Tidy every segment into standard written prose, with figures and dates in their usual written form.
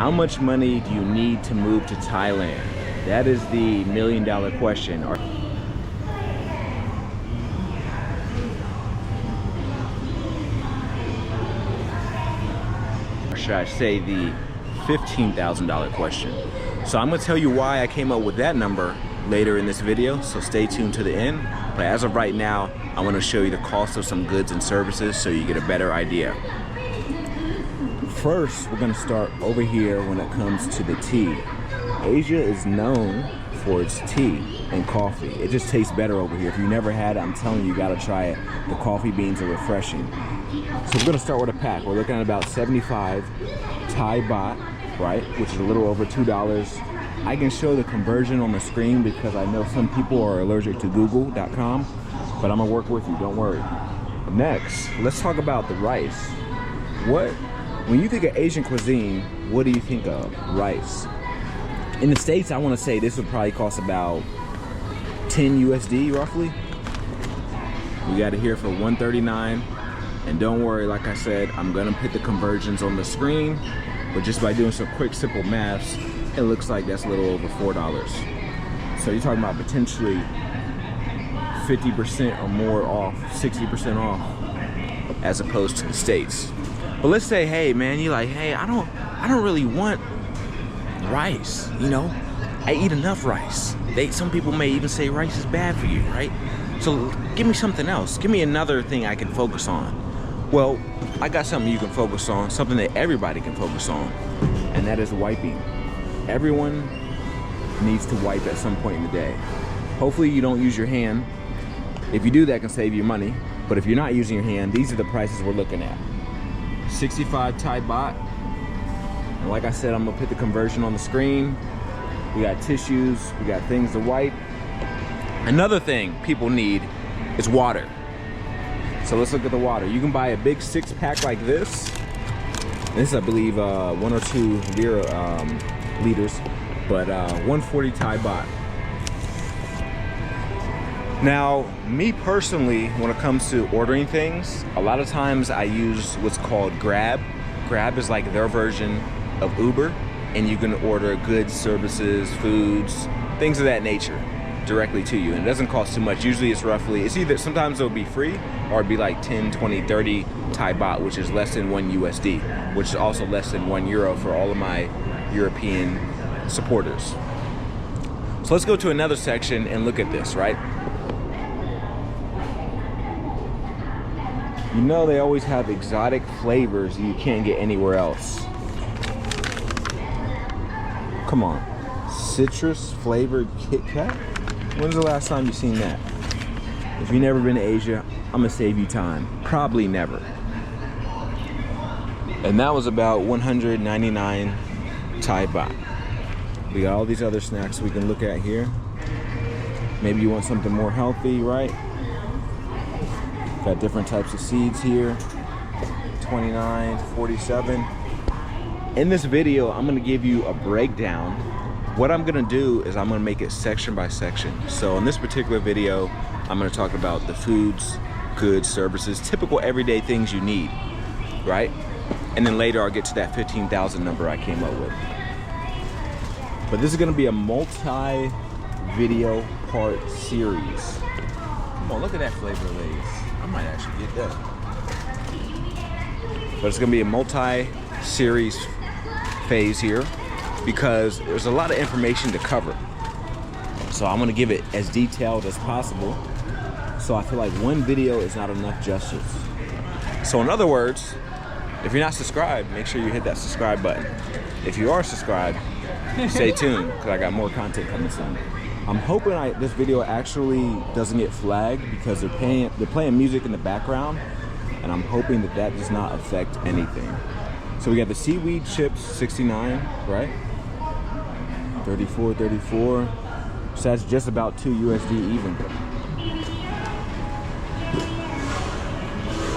How much money do you need to move to Thailand? That is the million-dollar question. Or should I say the $15,000 question? So I'm gonna tell you why I came up with that number later in this video, so stay tuned to the end. But as of right now, I want to show you the cost of some goods and services so you get a better idea. First, we're gonna start over here when it comes to the tea. Asia is known for its tea and coffee. It just tastes better over here. If you never had it, I'm telling you, you gotta try it. The coffee beans are refreshing. So we're gonna start with a pack. We're looking at about 75 Thai baht, right? Which is a little over $2. I can show the conversion on the screen because I know some people are allergic to google.com, but I'm gonna work with you, don't worry. Next, let's talk about the rice. When you think of Asian cuisine, what do you think of? Rice. In the States, I wanna say this would probably cost about 10 USD roughly. You got it here for 139. And don't worry, like I said, I'm gonna put the conversions on the screen, but just by doing some quick, simple maths, it looks like that's a little over $4. So you're talking about potentially 50% or more off, 60% off, as opposed to the States. But let's say, hey man, you're like, hey, I don't really want rice, you know? I eat enough rice. Some people may even say rice is bad for you, right? So give me something else. Give me another thing I can focus on. Well, I got something you can focus on, something that everybody can focus on, and that is wiping. Everyone needs to wipe at some point in the day. Hopefully you don't use your hand. If you do, that can save you money. But if you're not using your hand, these are the prices we're looking at. 65 Thai baht. And like I said, I'm gonna put the conversion on the screen. We got tissues, we got things to wipe. Another thing people need is water. So let's look at the water. You can buy a big 6-pack like this. This is, I believe, 1 or 2 liters, but 140 Thai baht. Now, me personally, when it comes to ordering things, a lot of times I use what's called Grab. Grab is like their version of Uber, and you can order goods, services, foods, things of that nature directly to you, and it doesn't cost too much. Usually it's either, sometimes it'll be free, or it'd be like 10, 20, 30 Thai baht, which is less than 1 USD, which is also less than €1 for all of my European supporters. So let's go to another section and look at this, right? You know they always have exotic flavors you can't get anywhere else. Come on, citrus flavored Kit Kat? When's the last time you seen that? If you've never been to Asia, I'm gonna save you time. Probably never. And that was about 199 Thai baht. We got all these other snacks we can look at here. Maybe you want something more healthy, right? Got different types of seeds here. 29, 47. In this video, I'm gonna give you a breakdown. What I'm gonna do is I'm gonna make it section by section. So in this particular video, I'm gonna talk about the foods, goods, services, typical everyday things you need, right? And then later I'll get to that 15,000 number I came up with. But this is gonna be a multi-video part series. Come on, look at that flavor Lays. I might actually get that. But it's gonna be a multi-series phase here, because there's a lot of information to cover. So I'm gonna give it as detailed as possible. So I feel like one video is not enough justice. So in other words, if you're not subscribed, make sure you hit that subscribe button. If you are subscribed, stay tuned, because I got more content coming soon. I'm hoping this video actually doesn't get flagged, because they're playing music in the background, and I'm hoping that does not affect anything. So we got the seaweed chips, 69, right? 34, 34. So that's just about 2 USD even.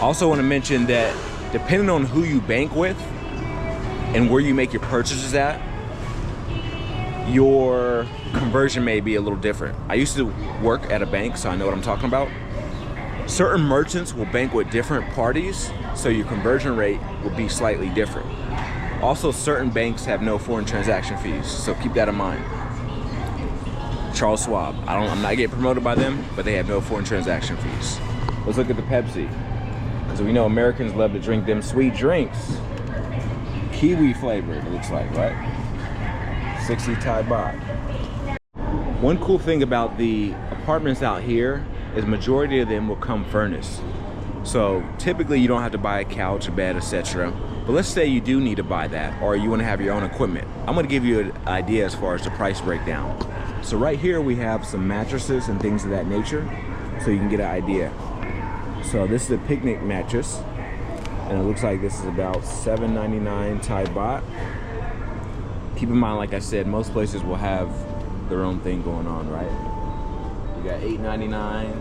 Also want to mention that depending on who you bank with and where you make your purchases at, your conversion may be a little different. I used to work at a bank, so I know what I'm talking about. Certain merchants will bank with different parties, so your conversion rate will be slightly different. Also, certain banks have no foreign transaction fees, so keep that in mind. Charles Schwab, I'm not getting promoted by them, but they have no foreign transaction fees. Let's look at the Pepsi, because we know Americans love to drink them sweet drinks. Kiwi flavored, it looks like, right? 60 Thai baht. One cool thing about the apartments out here is majority of them will come furnished. So typically you don't have to buy a couch, a bed, etc. But let's say you do need to buy that, or you want to have your own equipment. I'm going to give you an idea as far as the price breakdown. So right here we have some mattresses and things of that nature, so you can get an idea. So this is a picnic mattress, and it looks like this is about $7.99 Thai baht. Keep in mind, like I said, most places will have their own thing going on, right? You got $8.99,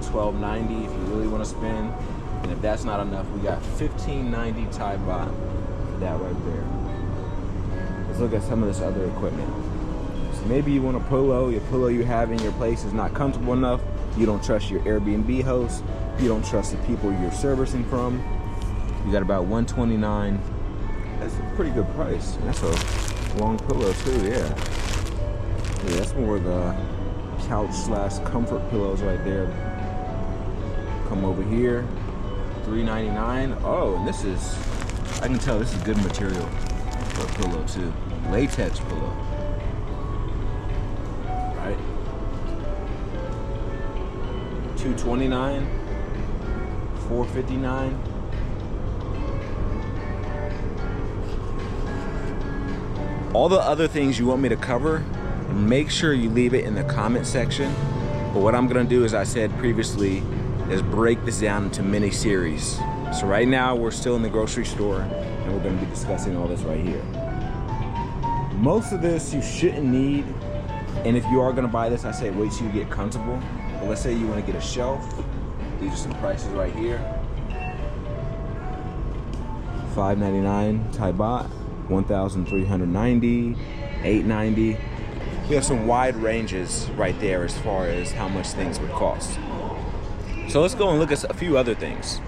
$12.90 if you really want to spend, and if that's not enough, we got $15.90 Thai baht for that right there. Let's look at some of this other equipment. So maybe you want a pillow. Your pillow you have in your place is not comfortable enough. You don't trust your Airbnb host. You don't trust the people you're servicing from. You got about $129. That's a pretty good price. That's a long pillow too, yeah. Yeah, that's more of the couch/comfort pillows right there. Come over here, $3.99. Oh, and this is, I can tell this is good material for a pillow too. Latex pillow. Right? $2.29, $4.59. All the other things you want me to cover, make sure you leave it in the comment section. But what I'm gonna do, as I said previously, is break this down into mini series. So right now we're still in the grocery store and we're gonna be discussing all this right here. Most of this you shouldn't need, and if you are gonna buy this, I say wait till you get comfortable. But let's say you wanna get a shelf. These are some prices right here. $5.99 Thai baht, 1,390, 890. We have some wide ranges right there as far as how much things would cost. So let's go and look at a few other things.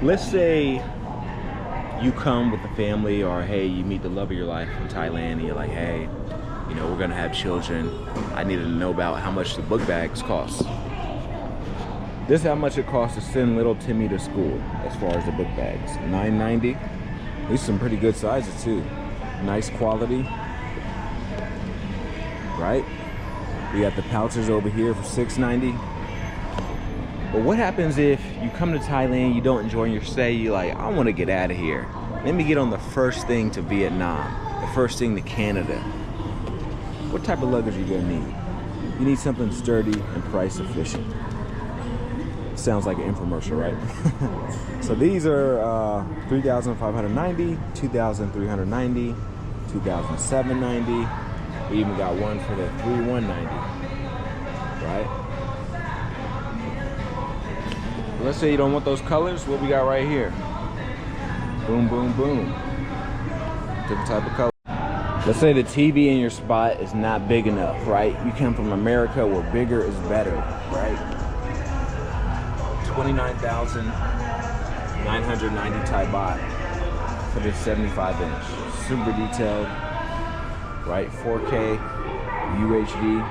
Let's say you come with a family, or hey, you meet the love of your life in Thailand, and you're like, hey, you know, we're gonna have children. I needed to know about how much the book bags cost. This is how much it costs to send little Timmy to school as far as the book bags. $9.90. These are some pretty good sizes too. Nice quality. Right? We got the pouches over here for $6.90. But what happens if you come to Thailand, you don't enjoy your stay, you're like, I want to get out of here. Let me get on the first thing to Vietnam, the first thing to Canada. What type of luggage are you gonna need? You need something sturdy and price efficient. Sounds like an infomercial, right? So these are 3,590, 2,390, 2,790. We even got one for the 3,190, right? Let's say you don't want those colors. What we got right here? Boom, boom, boom. Different type of color. Let's say the TV in your spot is not big enough, right? You come from America where bigger is better, right? 29,990 Thai baht for this 75 inch. Super detailed, right? 4K, UHD.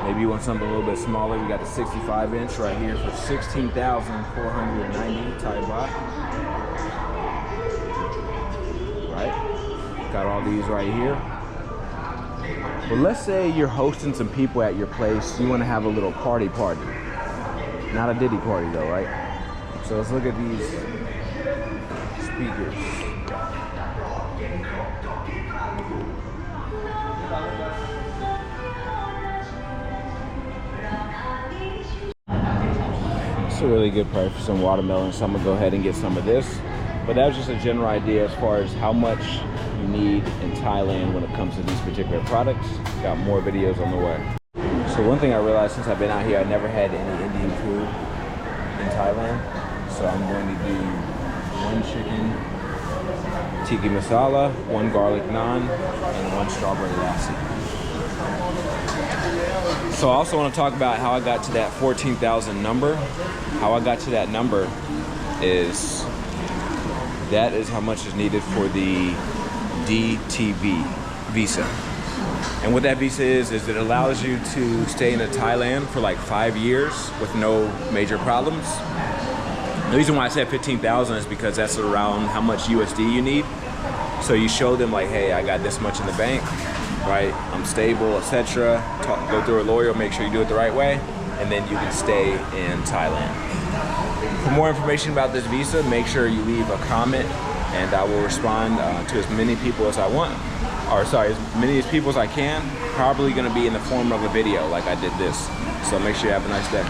Maybe you want something a little bit smaller. We got the 65 inch right here for 16,490 Thai baht. Right? Got all these right here. But let's say you're hosting some people at your place. You want to have a little party. Not a Diddy party though, right? So let's look at these speakers. It's a really good price for some watermelon, so I'm gonna go ahead and get some of this. But that was just a general idea as far as how much you need in Thailand when it comes to these particular products. Got more videos on the way. So one thing I realized since I've been out here, I never had any Indian food in Thailand. So I'm going to do one chicken tikka masala, one garlic naan, and one strawberry lassi. So I also want to talk about how I got to that 14,000 number. How I got to that number is That is how much is needed for the DTV visa. And what that visa is it allows you to stay in Thailand for like 5 years with no major problems. The reason why I said 15,000 is because that's around how much USD you need. So you show them like, hey, I got this much in the bank, right? I'm stable, etc. Go through a lawyer, make sure you do it the right way, and then you can stay in Thailand. For more information about this visa, make sure you leave a comment, and I will respond to as many people as I want. Or sorry, as many people as I can. Probably gonna be in the form of a video like I did this. So make sure you have a nice day.